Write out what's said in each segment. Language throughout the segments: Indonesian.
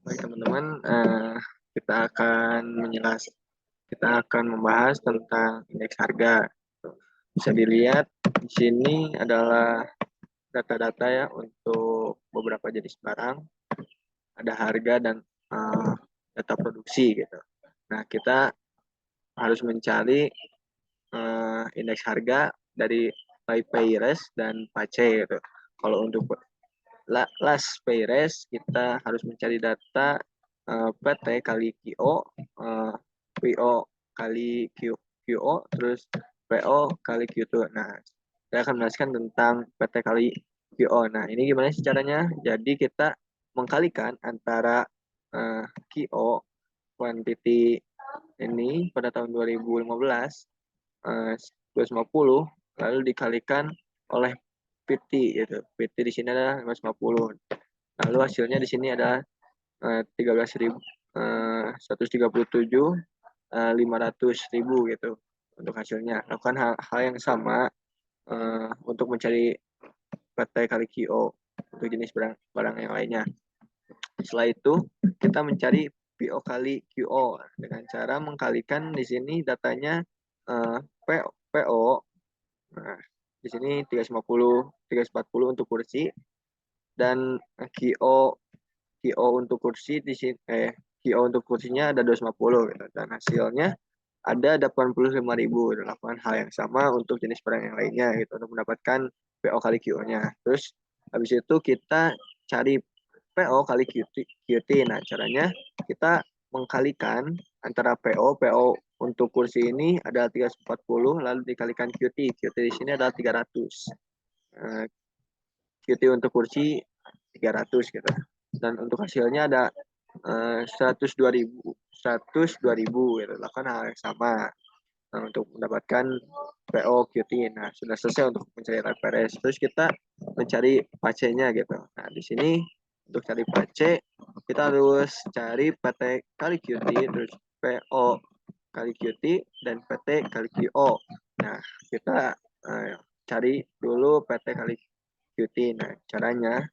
Baik teman-teman, kita akan membahas tentang indeks harga. Bisa dilihat di sini adalah data-data ya untuk beberapa jenis barang, ada harga dan eh, data produksi gitu. Nah, kita harus mencari indeks harga dari Payres dan Pace gitu. Kalau untuk last Payres kita harus mencari data PT kali QO, PO kali QO, terus PO kali Q2. Nah, saya akan menjelaskan tentang PT kali QO. Nah, ini gimana sih caranya? Jadi kita mengkalikan antara QO quantity ini pada tahun 2015 250 lalu dikalikan oleh PT gitu. PT di sini adalah 550. Lalu hasilnya di sini ada 13.000 137 500.000 gitu untuk hasilnya. Lakukan hal yang sama untuk mencari PT kali QO untuk jenis barang yang lainnya. Setelah itu kita mencari PO kali QO dengan cara mengkalikan di sini datanya PO. Nah, di sini 350, 340 untuk kursi dan QO untuk kursi di sini QO untuk kursinya ada 250 gitu. Dan hasilnya ada 85.000. Lakukan hal yang sama untuk jenis barang yang lainnya gitu untuk mendapatkan PO kali QO-nya. Terus habis itu kita cari PO kali QT. Nah, caranya kita mengkalikan antara PO untuk kursi ini adalah 340 lalu dikalikan QT. QT di sini adalah 300. QT untuk kursi 300 gitu. Dan untuk hasilnya ada 102.000 gitu. Lakukan hal yang sama untuk mendapatkan PO QT. Nah, sudah selesai untuk mencari referensi. Terus kita mencari pace-nya gitu. Nah, di sini untuk cari pace kita harus cari PT kali QT, terus PO kali QT dan PT kali QO. Nah, kita cari dulu PT kali QT. Nah, caranya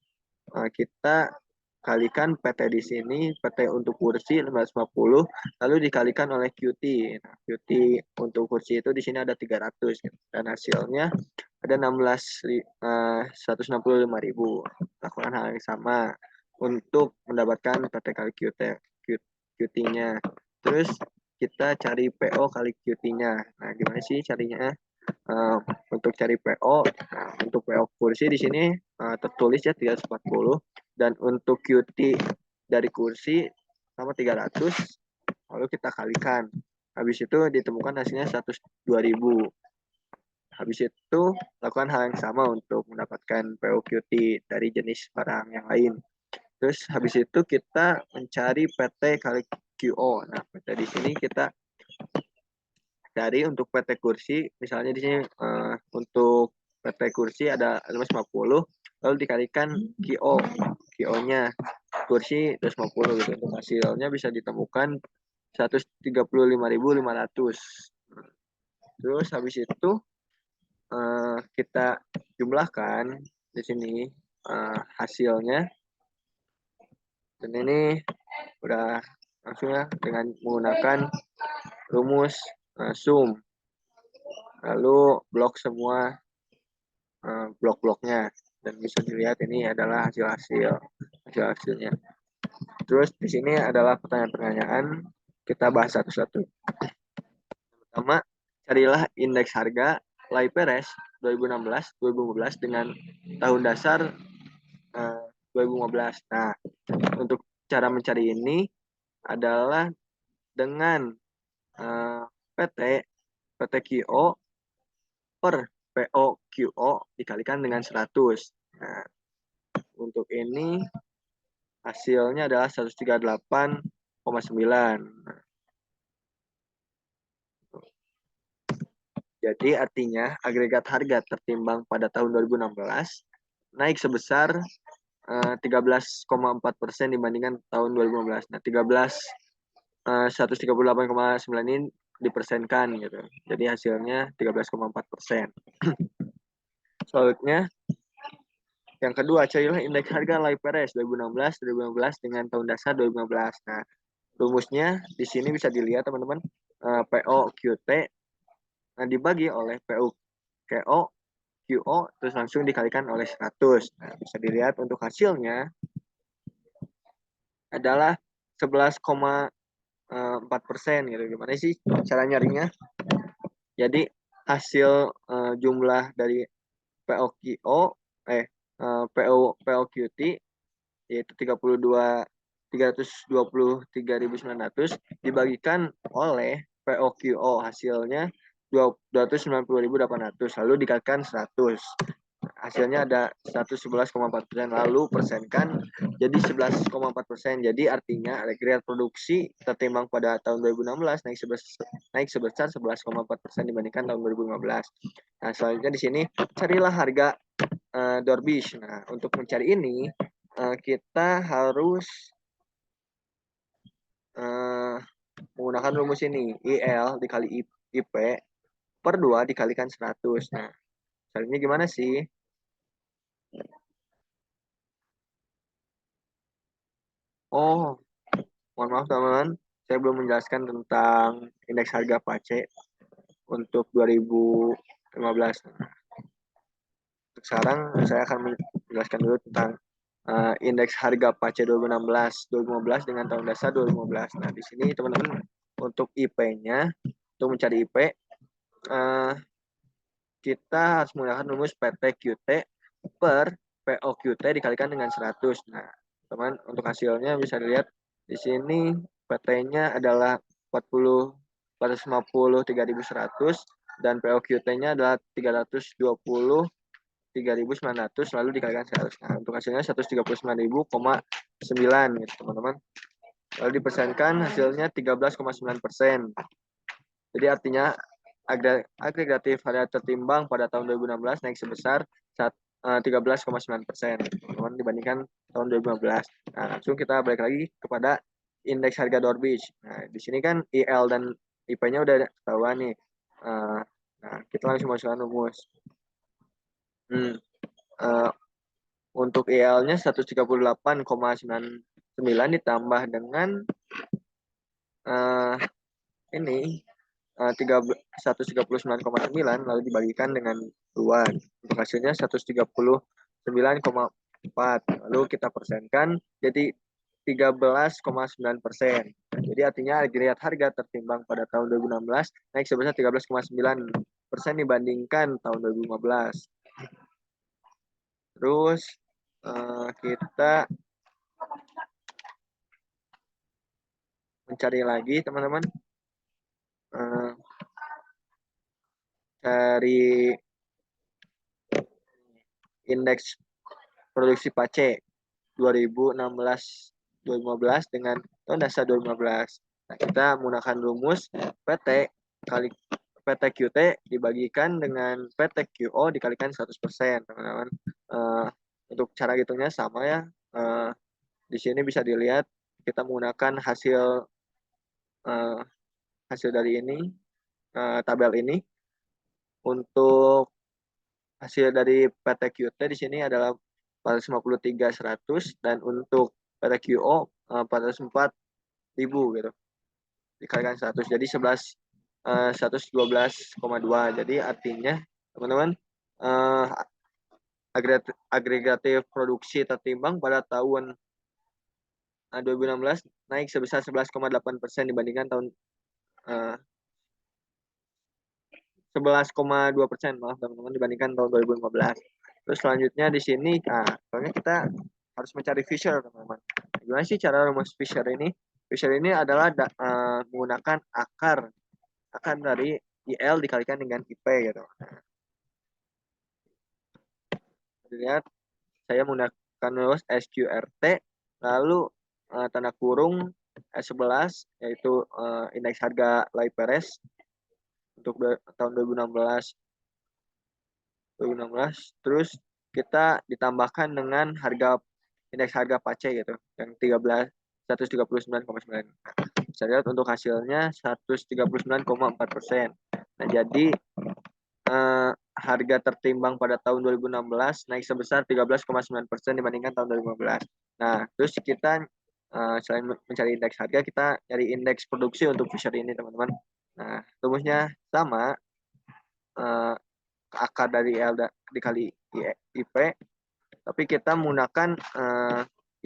kita kalikan PT di sini, PT untuk kursi 550, lalu dikalikan oleh QT. Nah, QT untuk kursi itu di sini ada 300, dan hasilnya ada 165.000. Lakukan hal yang sama untuk mendapatkan PT kali QT-nya. Terus kita cari PO kali QT-nya. Nah, gimana sih carinya? Untuk cari PO, nah, untuk PO kursi di sini tertulis ya 340 dan untuk QT dari kursi sama 300 lalu kita kalikan. Habis itu ditemukan hasilnya 102.000. Habis itu lakukan hal yang sama untuk mendapatkan PO QT dari jenis barang yang lain. Terus habis itu kita mencari PT kali QO. Nah, PT di sini kita dari untuk PT kursi, misalnya di sini untuk PT kursi ada 550, lalu dikalikan QO-nya kursi 250 gitu. Untuk hasilnya bisa ditemukan 135.500. Terus habis itu kita jumlahkan di sini hasilnya, dan ini udah langsung ya dengan menggunakan rumus sum, lalu blok semua blok-bloknya, dan bisa dilihat ini adalah hasilnya. Terus di sini adalah pertanyaan-pertanyaan, kita bahas satu-satu. Pertama, carilah indeks harga Laiperes 2016-2015 dengan tahun dasar 2015. Nah, untuk cara mencari ini adalah dengan PT QO per PO QO dikalikan dengan 100. Nah, untuk ini hasilnya adalah 138,9. Jadi artinya agregat harga tertimbang pada tahun 2016 naik sebesar 13,4% dibandingkan tahun 2015. Nah, 138,9 ini dipersenkan gitu. Jadi hasilnya 13,4%. Selanjutnya Yang kedua, carilah indeks harga LIFRS 2016 dengan tahun dasar 2015. Nah, rumusnya di sini bisa dilihat teman-teman, POQT dibagi oleh PUKO QO terus langsung dikalikan oleh 100. Nah, bisa dilihat untuk hasilnya adalah 11,4% gitu. Gimana sih cara nyarinya? Jadi hasil jumlah dari POQO POQT yaitu 323.900 dibagikan oleh POQO hasilnya 290.800 lalu dikalikan 100. Hasilnya ada 111,4%, lalu persenkan jadi 11,4%. Jadi artinya agregat produksi tertimbang pada tahun 2016 naik sebesar 11,4% dibandingkan tahun 2015. Nah, selanjutnya di sini carilah harga Dorbish. Nah, untuk mencari ini kita harus menggunakan rumus ini, IL dikali IP per 2 dikalikan 100. Nah, caranya gimana sih? Oh, mohon maaf teman-teman, saya belum menjelaskan tentang indeks harga PACE untuk 2015. Untuk sekarang saya akan menjelaskan dulu tentang indeks harga PACE 2015 dengan tahun dasar 2015. Nah, di sini teman-teman untuk IP-nya, untuk mencari IP, kita harus menggunakan rumus PTQT per POQT dikalikan dengan 100. Nah, teman, untuk hasilnya bisa dilihat di sini PT-nya adalah 453.100 dan POQT-nya adalah 323.900 lalu dikalikan 100. Nah, untuk hasilnya 139.000,9 gitu, teman-teman. Lalu dipersenkan hasilnya 13,9%. Jadi artinya agregatif harga tertimbang pada tahun 2016 naik sebesar 13,9% dibandingkan tahun 2015. Nah, langsung kita balik lagi kepada indeks harga Dorbish. Nah, di sini kan IL dan IP-nya udah ketahuan nih. Nah, kita langsung masukkan rumus. Untuk IL-nya 138,99 ditambah dengan ini 139,9 lalu dibagikan dengan 2. Untuk hasilnya 139,4. Lalu kita persenkan jadi 13,9%. Jadi artinya agregat harga tertimbang pada tahun 2016 naik sebesar 13,9% dibandingkan tahun 2015. Terus kita mencari lagi teman-teman, dari indeks produksi PACE 2016-2015 dengan tahun dasar 2015. Nah, kita menggunakan rumus PT kali PTQT dibagikan dengan PTQO dikalikan 100%, teman-teman. Untuk cara hitungnya sama ya. Di sini bisa dilihat kita menggunakan hasil dari ini, tabel ini. Untuk hasil dari PTQT di sini adalah 453.100 dan untuk PTQO 404.000 gitu. Dikalikan 100 jadi 112,2. Jadi artinya teman-teman agregatif produksi tertimbang pada tahun 2016 naik sebesar 11,8% dibandingkan tahun 11,2%, maaf teman-teman, dibandingkan tahun 2015. Terus selanjutnya di sini, soalnya kita harus mencari Fisher, teman-teman. Gimana sih cara rumus Fisher ini? Fisher ini adalah menggunakan akar dari IL dikalikan dengan IP gitu. Lihat, saya menggunakan rumus SQRT, lalu tanda kurung S11 yaitu indeks harga LIFRS untuk tahun 2016. Terus kita ditambahkan dengan indeks harga PACE gitu yang 139,9. Bisa lihat untuk hasilnya 139,4%. Nah, jadi harga tertimbang pada tahun 2016 naik sebesar 13,9% dibandingkan tahun 2015. Nah, terus kita selain mencari indeks harga, kita cari indeks produksi untuk fisher ini, teman-teman. Nah, rumusnya sama, akar dari L dikali IP, tapi kita menggunakan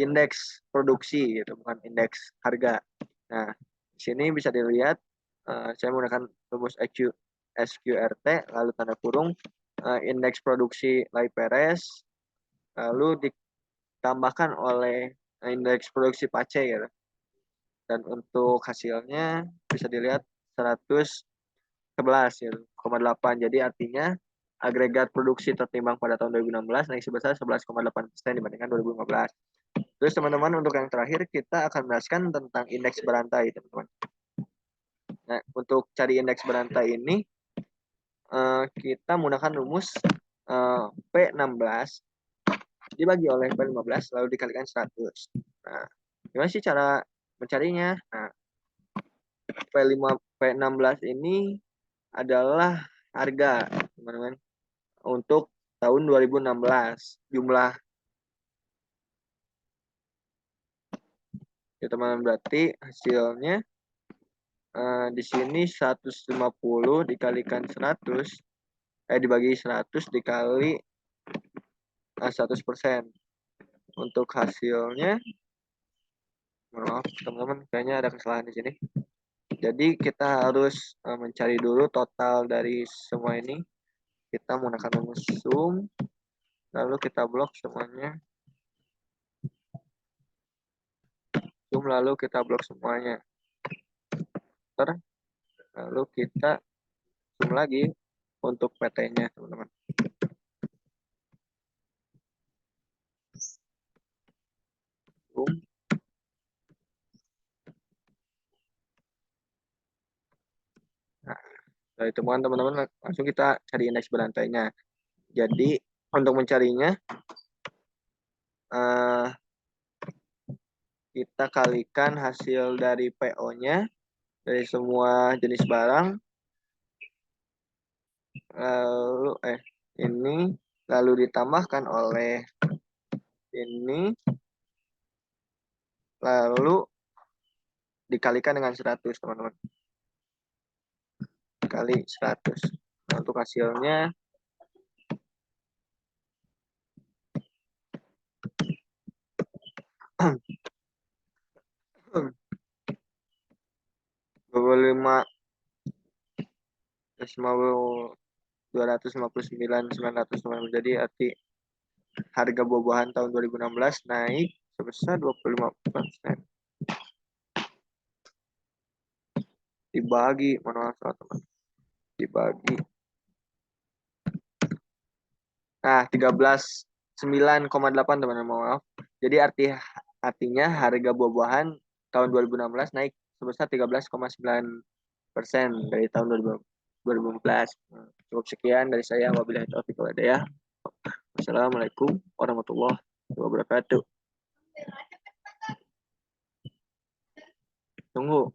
indeks produksi, gitu, bukan indeks harga. Nah, di sini bisa dilihat, saya menggunakan rumus SQRT, lalu tanda kurung, indeks produksi Lai Perez, lalu ditambahkan oleh indeks produksi Pace, gitu. Dan untuk hasilnya bisa dilihat 111,8. Jadi artinya agregat produksi tertimbang pada tahun 2016 naik sebesar 11,8% dibandingkan 2015. Terus teman-teman, untuk yang terakhir kita akan menjelaskan tentang indeks berantai, teman-teman. Nah, untuk cari indeks berantai ini kita menggunakan rumus P16 dibagi oleh P15 lalu dikalikan 100. Nah, gimana sih cara mencarinya? Nah, P16 ini adalah harga, teman-teman, untuk tahun 2016. Jumlah, ya teman-teman, berarti hasilnya di sini 150 dikalikan 100, dibagi 100 dikali 100%. Untuk hasilnya, maaf teman-teman, kayaknya ada kesalahan di sini. Jadi kita harus mencari dulu total dari semua ini. Kita menggunakan rumus sum, lalu kita blok semuanya. Sum, lalu kita blok semuanya. Lalu kita sum lagi untuk PT-nya, teman-teman. Sum. Nah, dari temuan teman-teman, langsung kita cari indeks berantainya. Jadi untuk mencarinya, kita kalikan hasil dari PO-nya dari semua jenis barang, lalu ini lalu ditambahkan oleh ini, lalu dikalikan dengan 100, teman-teman. Kali 100. Nah, untuk hasilnya 25 259.900. Jadi arti harga buah-buahan tahun 2016 naik sebesar 25%. Dibagi, maaf teman-teman, dibagi. Nah, 13,9,8, teman-teman, maaf. Jadi artinya harga buah-buahan tahun 2016 naik sebesar 13,9% dari tahun 2015. Cukup sekian dari saya. Wabillahi taufiq wal hidayah. Wassalamualaikum warahmatullahi wabarakatuh. Tunggu.